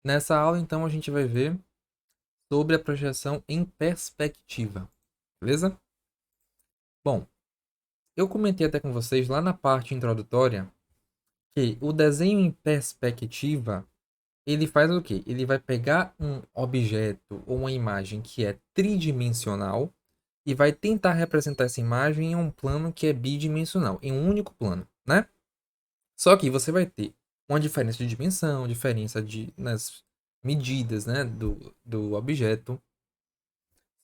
Nessa aula, então, a gente vai ver sobre a projeção em perspectiva, beleza? Bom, eu comentei até com vocês lá na parte introdutória que o desenho em perspectiva, ele faz o quê? Ele vai pegar um objeto ou uma imagem que é tridimensional e vai tentar representar essa imagem em um plano que é bidimensional, em um único plano, né? Só que você vai ter uma diferença de dimensão, diferença nas medidas, né, do objeto.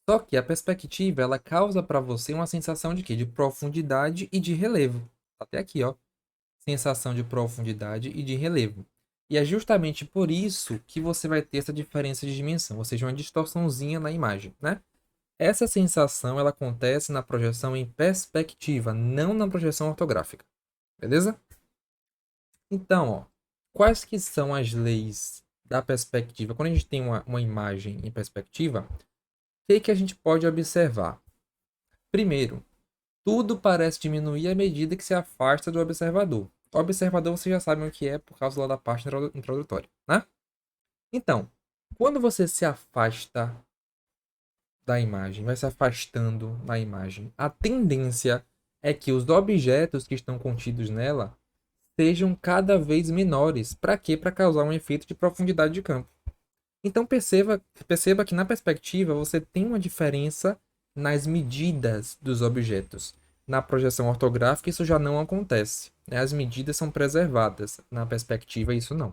Só que a perspectiva, ela causa para você uma sensação de quê? De profundidade e de relevo. Até aqui, ó. Sensação de profundidade e de relevo. E é justamente por isso que você vai ter essa diferença de dimensão, ou seja, uma distorçãozinha na imagem, né? Essa sensação, ela acontece na projeção em perspectiva, não na projeção ortográfica. Beleza? Então, ó, quais que são as leis da perspectiva? Quando a gente tem uma imagem em perspectiva, o que a gente pode observar? Primeiro, tudo parece diminuir à medida que se afasta do observador. O observador vocês já sabem o que é por causa lá da parte introdutória, né? Então, quando você se afasta da imagem, vai se afastando da imagem, a tendência é que os objetos que estão contidos nela sejam cada vez menores. Para quê? Para causar um efeito de profundidade de campo. Então perceba que na perspectiva você tem uma diferença nas medidas dos objetos. Na projeção ortográfica isso já não acontece, né? As medidas são preservadas. Na perspectiva isso não.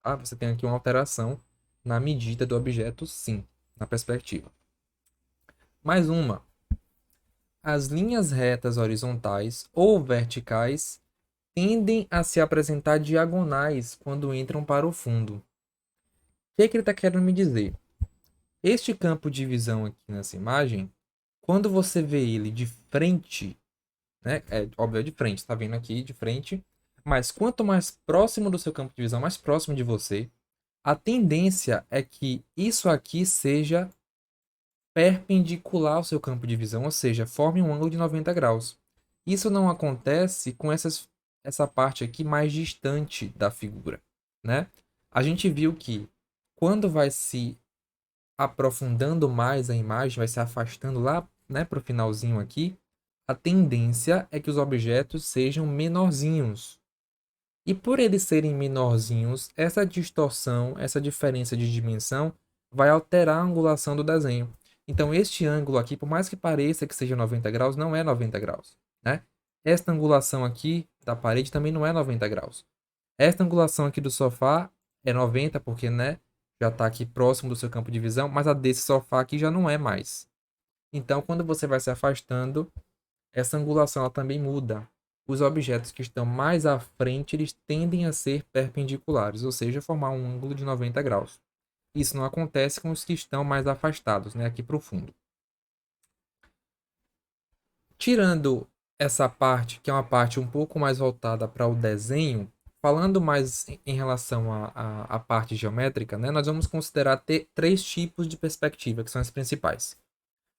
Ah, você tem aqui uma alteração na medida do objeto, sim, na perspectiva. Mais uma. As linhas retas horizontais ou verticais tendem a se apresentar diagonais quando entram para o fundo. O que ele está querendo me dizer? Este campo de visão aqui nessa imagem, quando você vê ele de frente, né? É óbvio, é de frente, está vendo aqui de frente. Mas quanto mais próximo do seu campo de visão, mais próximo de você, a tendência é que isso aqui seja perpendicular ao seu campo de visão, ou seja, forme um ângulo de 90 graus. Isso não acontece com essa parte aqui mais distante da figura, né? A gente viu que quando vai se aprofundando mais a imagem, vai se afastando lá, né, para o finalzinho aqui, a tendência é que os objetos sejam menorzinhos. E por eles serem menorzinhos, essa distorção, essa diferença de dimensão, vai alterar a angulação do desenho. Então, este ângulo aqui, por mais que pareça que seja 90 graus, não é 90 graus, né? Esta angulação aqui da parede também não é 90 graus. Esta angulação aqui do sofá é 90 porque, né, já está aqui próximo do seu campo de visão, mas a desse sofá aqui já não é mais. Então, quando você vai se afastando, essa angulação ela também muda. Os objetos que estão mais à frente, eles tendem a ser perpendiculares, ou seja, formar um ângulo de 90 graus. Isso não acontece com os que estão mais afastados, né, aqui para o fundo. Tirando essa parte, que é uma parte um pouco mais voltada para o desenho, falando mais em relação à parte geométrica, né, nós vamos considerar ter três tipos de perspectiva, que são as principais: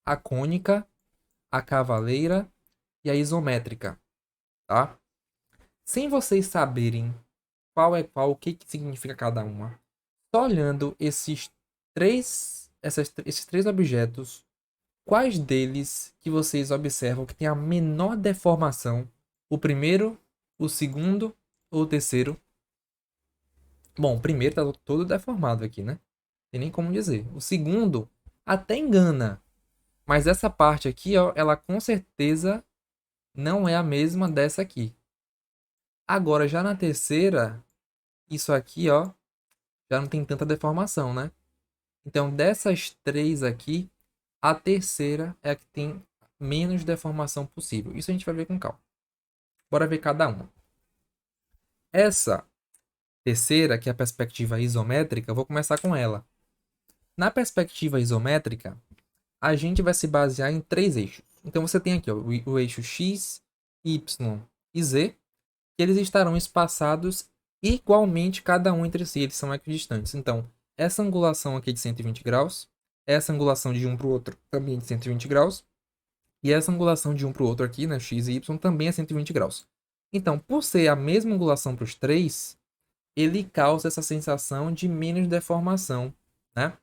a cônica, a cavaleira e a isométrica, tá? Sem vocês saberem qual é qual, o que, que significa cada uma, só olhando esses três objetos, quais deles que vocês observam que tem a menor deformação? O primeiro, o segundo ou o terceiro? Bom, o primeiro tá todo deformado aqui, né? Tem nem como dizer. O segundo até engana, mas essa parte aqui, ó, ela com certeza não é a mesma dessa aqui. Agora, já na terceira, isso aqui, ó, já não tem tanta deformação, né? Então, dessas três aqui, a terceira é a que tem menos deformação possível. Isso a gente vai ver com calma. Bora ver cada uma. Essa terceira, que é a perspectiva isométrica, eu vou começar com ela. Na perspectiva isométrica, a gente vai se basear em três eixos. Então você tem aqui ó, o eixo X, Y e Z, que eles estarão espaçados igualmente cada um entre si, eles são equidistantes. Então, essa angulação aqui é de 120 graus, essa angulação de um para o outro também é de 120 graus, e essa angulação de um para o outro aqui, né, X e Y, também é 120 graus. Então, por ser a mesma angulação para os três, ele causa essa sensação de menos deformação, né?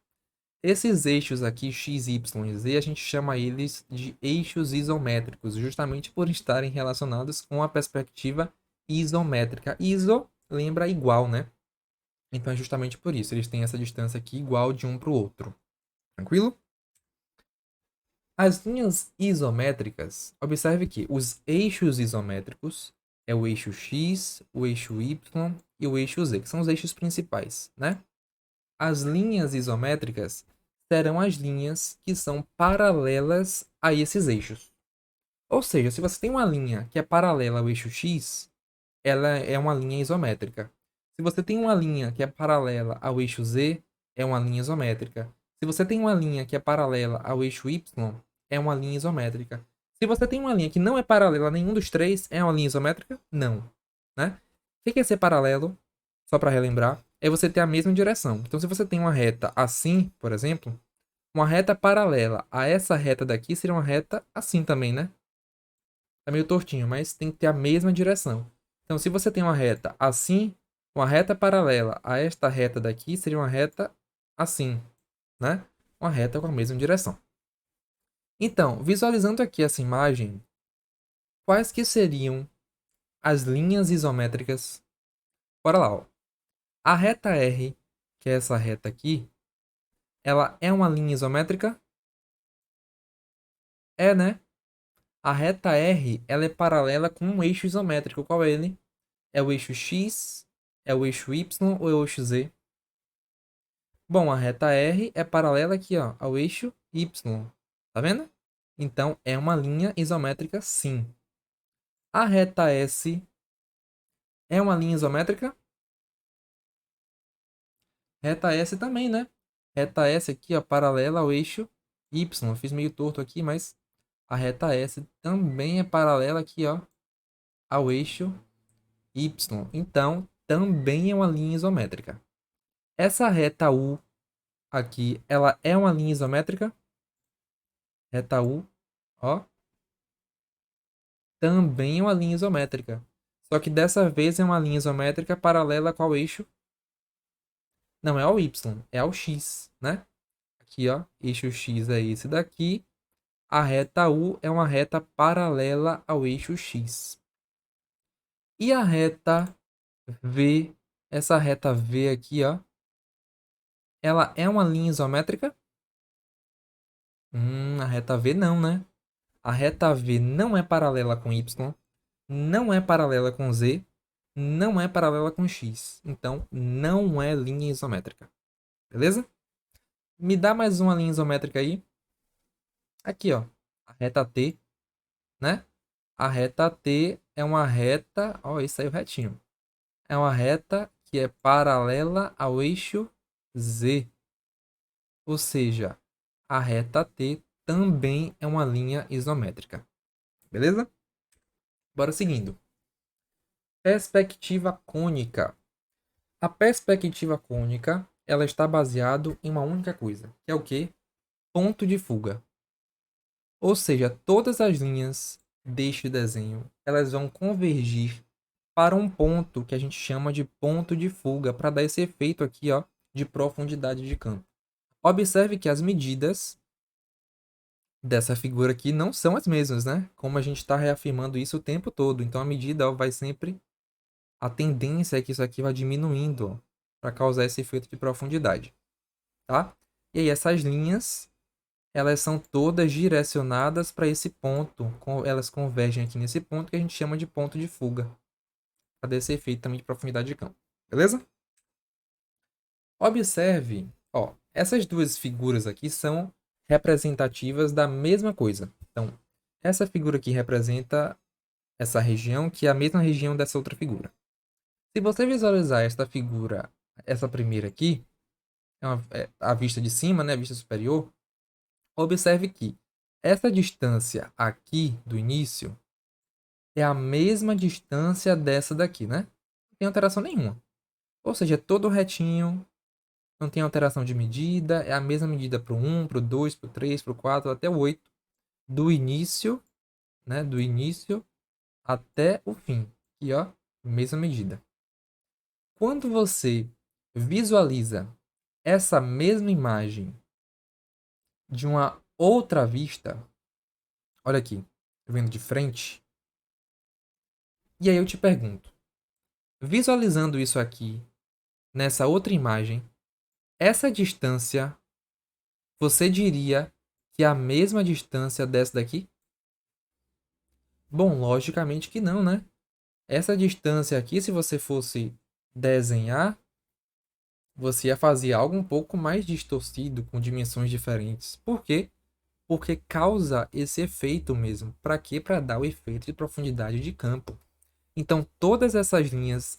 Esses eixos aqui, x, y e z, a gente chama eles de eixos isométricos, justamente por estarem relacionados com a perspectiva isométrica. Iso lembra igual, né? Então é justamente por isso, eles têm essa distância aqui igual de um para o outro. Tranquilo? As linhas isométricas, observe que os eixos isométricos é o eixo x, o eixo y e o eixo z, que são os eixos principais, né? As linhas isométricas serão as linhas que são paralelas a esses eixos. Ou seja, se você tem uma linha que é paralela ao eixo x, ela é uma linha isométrica. Se você tem uma linha que é paralela ao eixo z, é uma linha isométrica. Se você tem uma linha que é paralela ao eixo y, é uma linha isométrica. Se você tem uma linha que não é paralela a nenhum dos três, é uma linha isométrica? Não. Né? O que é ser paralelo? Só para relembrar, é você ter a mesma direção. Então, se você tem uma reta assim, por exemplo, uma reta paralela a essa reta daqui seria uma reta assim também, né? Tá meio tortinho, mas tem que ter a mesma direção. Então, se você tem uma reta assim, uma reta paralela a esta reta daqui seria uma reta assim, né? Uma reta com a mesma direção. Então, visualizando aqui essa imagem, quais que seriam as linhas isométricas? Bora lá, ó. A reta R, que é essa reta aqui, ela é uma linha isométrica? É, né? A reta R, ela é paralela com um eixo isométrico. Qual é ele? É o eixo X, é o eixo Y ou é o eixo Z? Bom, a reta R é paralela aqui, ó, ao eixo Y. Tá vendo? Então, é uma linha isométrica, sim. A reta S é uma linha isométrica? Reta S também, né? Reta S aqui, ó, paralela ao eixo Y. Eu fiz meio torto aqui, mas a reta S também é paralela aqui, ó, ao eixo Y. Então, também é uma linha isométrica. Essa reta U aqui, ela é uma linha isométrica? Reta U, ó, também é uma linha isométrica. Só que dessa vez é uma linha isométrica paralela a qual eixo? Não é ao Y, é ao X, né? Aqui, ó, eixo X é esse daqui. A reta U é uma reta paralela ao eixo X. E a reta V, essa reta V aqui, ó, ela é uma linha isométrica? A reta V não, né? A reta V não é paralela com Y, não é paralela com Z, não é paralela com X. Então, não é linha isométrica. Beleza? Me dá mais uma linha isométrica aí. Aqui, ó. A reta T, né? A reta T é uma reta... Ó, isso aí é o retinho. É uma reta que é paralela ao eixo Z. Ou seja, a reta T também é uma linha isométrica. Beleza? Bora seguindo. Perspectiva cônica. A perspectiva cônica, ela está baseada em uma única coisa, que é o quê? Ponto de fuga. Ou seja, todas as linhas deste desenho, elas vão convergir para um ponto que a gente chama de ponto de fuga, para dar esse efeito aqui, ó, de profundidade de campo. Observe que as medidas dessa figura aqui não são as mesmas, né? Como a gente está reafirmando isso o tempo todo. Então a medida, ó, vai sempre... A tendência é que isso aqui vai diminuindo para causar esse efeito de profundidade, tá? E aí essas linhas, elas são todas direcionadas para esse ponto, elas convergem aqui nesse ponto que a gente chama de ponto de fuga, para dar esse efeito também de profundidade de campo, beleza? Observe, ó, essas duas figuras aqui são representativas da mesma coisa. Então, essa figura aqui representa essa região, que é a mesma região dessa outra figura. Se você visualizar esta figura, essa primeira aqui, é a vista de cima, né, a vista superior, observe que essa distância aqui do início é a mesma distância dessa daqui, né? Não tem alteração nenhuma. Ou seja, é todo retinho, não tem alteração de medida, é a mesma medida para o 1, para o 2, para o 3, para o 4, até o 8, do início, né, do início até o fim. Aqui, ó, mesma medida. Quando você visualiza essa mesma imagem de uma outra vista, olha aqui, vendo de frente, e aí eu te pergunto, visualizando isso aqui, nessa outra imagem, essa distância, você diria que é a mesma distância dessa daqui? Bom, logicamente que não, né? Essa distância aqui, se você fosse desenhar, você ia fazer algo um pouco mais distorcido, com dimensões diferentes. Por quê? Porque causa esse efeito mesmo. Para quê? Para dar o efeito de profundidade de campo. Então, todas essas linhas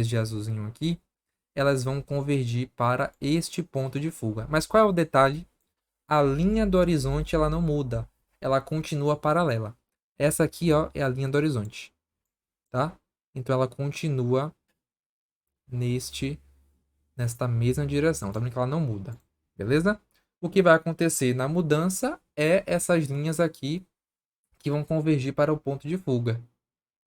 de azulzinho aqui, elas vão convergir para este ponto de fuga. Mas qual é o detalhe? A linha do horizonte ela não muda, ela continua paralela. Essa aqui, ó, é a linha do horizonte, tá? Então ela continua nesta mesma direção, tá vendo que ela não muda, beleza? O que vai acontecer na mudança é essas linhas aqui que vão convergir para o ponto de fuga,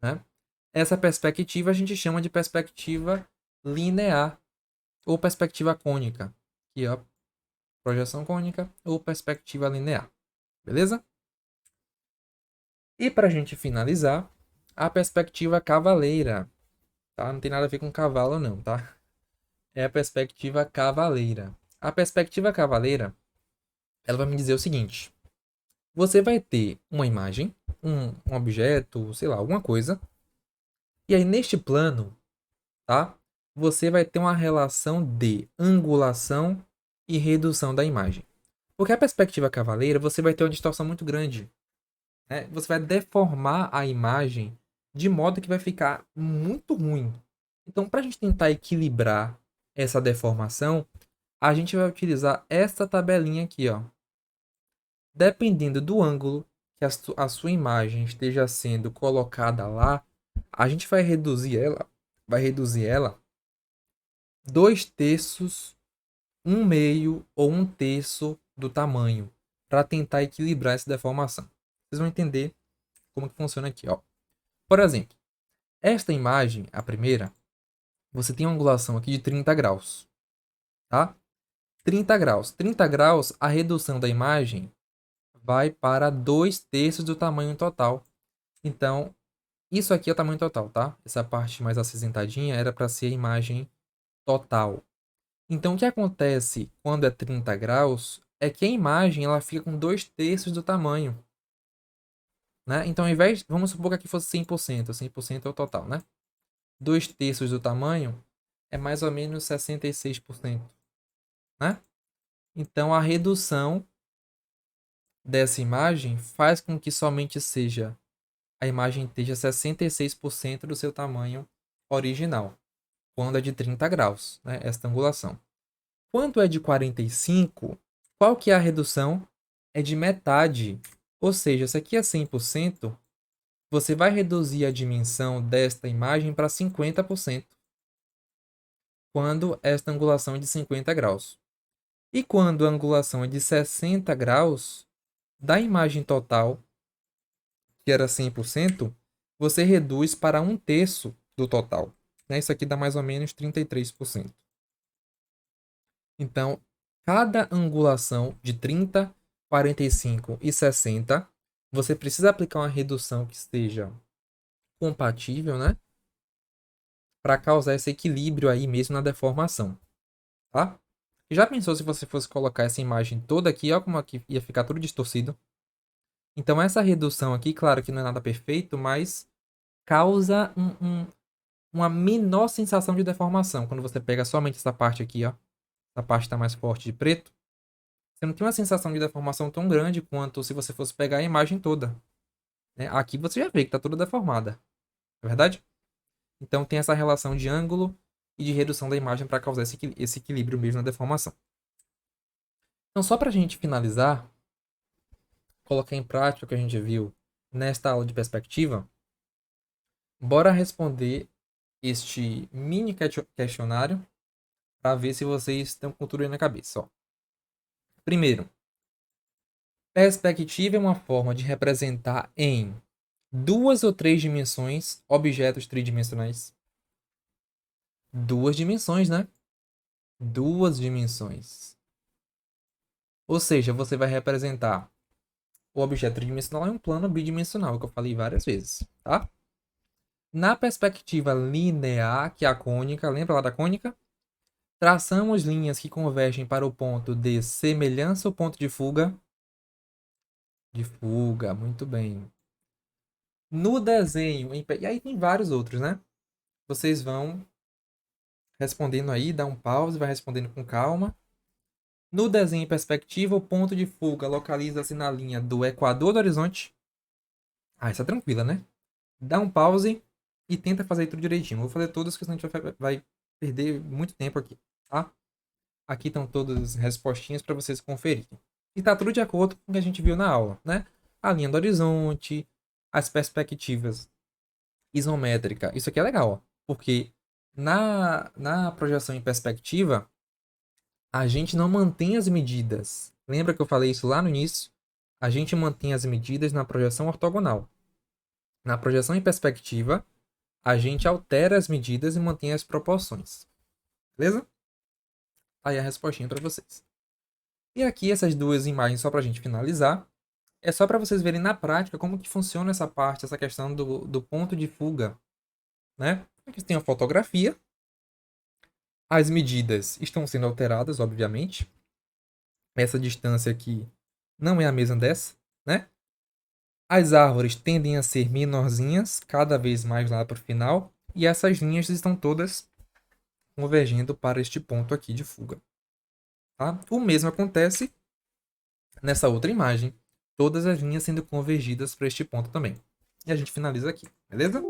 né? Essa perspectiva a gente chama de perspectiva linear ou perspectiva cônica, que é a projeção cônica ou perspectiva linear, beleza? E para a gente finalizar, a perspectiva cavaleira, tá? Não tem nada a ver com cavalo não, tá? É a perspectiva cavaleira. A perspectiva cavaleira, ela vai me dizer o seguinte: você vai ter uma imagem, um objeto, sei lá, alguma coisa, e aí neste plano, tá? Você vai ter uma relação de angulação e redução da imagem. Porque a perspectiva cavaleira, você vai ter uma distorção muito grande, né? Você vai deformar a imagem de modo que vai ficar muito ruim. Então, para a gente tentar equilibrar essa deformação, a gente vai utilizar essa tabelinha aqui, ó. Dependendo do ângulo que a sua imagem esteja sendo colocada lá, a gente vai reduzir ela 2/3, 1/2 ou 1/3 do tamanho, para tentar equilibrar essa deformação. Vocês vão entender como que funciona aqui, ó. Por exemplo, esta imagem, a primeira, você tem uma angulação aqui de 30 graus, tá? 30 graus. 30 graus, a redução da imagem vai para 2/3 do tamanho total. Então, isso aqui é o tamanho total, tá? Essa parte mais acinzentadinha era para ser a imagem total. Então, o que acontece quando é 30 graus é que a imagem ela fica com 2/3 do tamanho, né? Então, ao invés, vamos supor que aqui fosse 100%, 100% é o total, né? 2/3 do tamanho é mais ou menos 66%, né? Então, a redução dessa imagem faz com que somente seja a imagem esteja 66% do seu tamanho original, quando é de 30 graus, né? Esta angulação. Quando é de 45, qual que é a redução? É de metade. Ou seja, se aqui é 100%, você vai reduzir a dimensão desta imagem para 50%, quando esta angulação é de 50 graus. E quando a angulação é de 60 graus, da imagem total, que era 100%, você reduz para 1/3 do total, né? Isso aqui dá mais ou menos 33%. Então, cada angulação de 30, 45 e 60, você precisa aplicar uma redução que esteja compatível, né? Para causar esse equilíbrio aí mesmo na deformação, tá? E já pensou se você fosse colocar essa imagem toda aqui, ó, como aqui ia ficar tudo distorcido? Então, essa redução aqui, claro que não é nada perfeito, mas causa uma menor sensação de deformação. Quando você pega somente essa parte aqui, ó, essa parte está mais forte de preto, você não tem uma sensação de deformação tão grande quanto se você fosse pegar a imagem toda, né? Aqui você já vê que está toda deformada, não é verdade? Então tem essa relação de ângulo e de redução da imagem para causar esse equilíbrio mesmo na deformação. Então, só para a gente finalizar, colocar em prática o que a gente viu nesta aula de perspectiva, bora responder este mini questionário para ver se vocês estão com tudo aí na cabeça. Ó. Primeiro, perspectiva é uma forma de representar em 2 ou 3 dimensões objetos tridimensionais. duas dimensões, né? Duas dimensões. Ou seja, você vai representar o objeto tridimensional em um plano bidimensional, que eu falei várias vezes, tá? Na perspectiva linear, que é a cônica, lembra lá da cônica? Traçamos linhas que convergem para o ponto de semelhança ou ponto de fuga. De fuga, muito bem. No desenho, e aí tem vários outros, né? Vocês vão respondendo aí, dá um pause, vai respondendo com calma. No desenho em perspectiva, o ponto de fuga localiza-se na linha do equador do horizonte. Ah, essa é tranquila, né? Dá um pause e tenta fazer tudo direitinho. Vou fazer todas, porque senão a gente vai perder muito tempo aqui, tá? Aqui estão todas as respostinhas para vocês conferirem. E tá tudo de acordo com o que a gente viu na aula, né? A linha do horizonte, as perspectivas isométrica. Isso aqui é legal, ó, porque na projeção em perspectiva, a gente não mantém as medidas. Lembra que eu falei isso lá no início? A gente mantém as medidas na projeção ortogonal. Na projeção em perspectiva, a gente altera as medidas e mantém as proporções. Beleza? Aí a respostinha para vocês. E aqui essas duas imagens, só para a gente finalizar, é só para vocês verem na prática como que funciona essa parte, essa questão do ponto de fuga, né? Aqui tem a fotografia, as medidas estão sendo alteradas, obviamente. Essa distância aqui não é a mesma dessa, né? As árvores tendem a ser menorzinhas, cada vez mais lá para o final, e essas linhas estão todas convergindo para este ponto aqui de fuga. Tá? O mesmo acontece nessa outra imagem, todas as linhas sendo convergidas para este ponto também. E a gente finaliza aqui, beleza?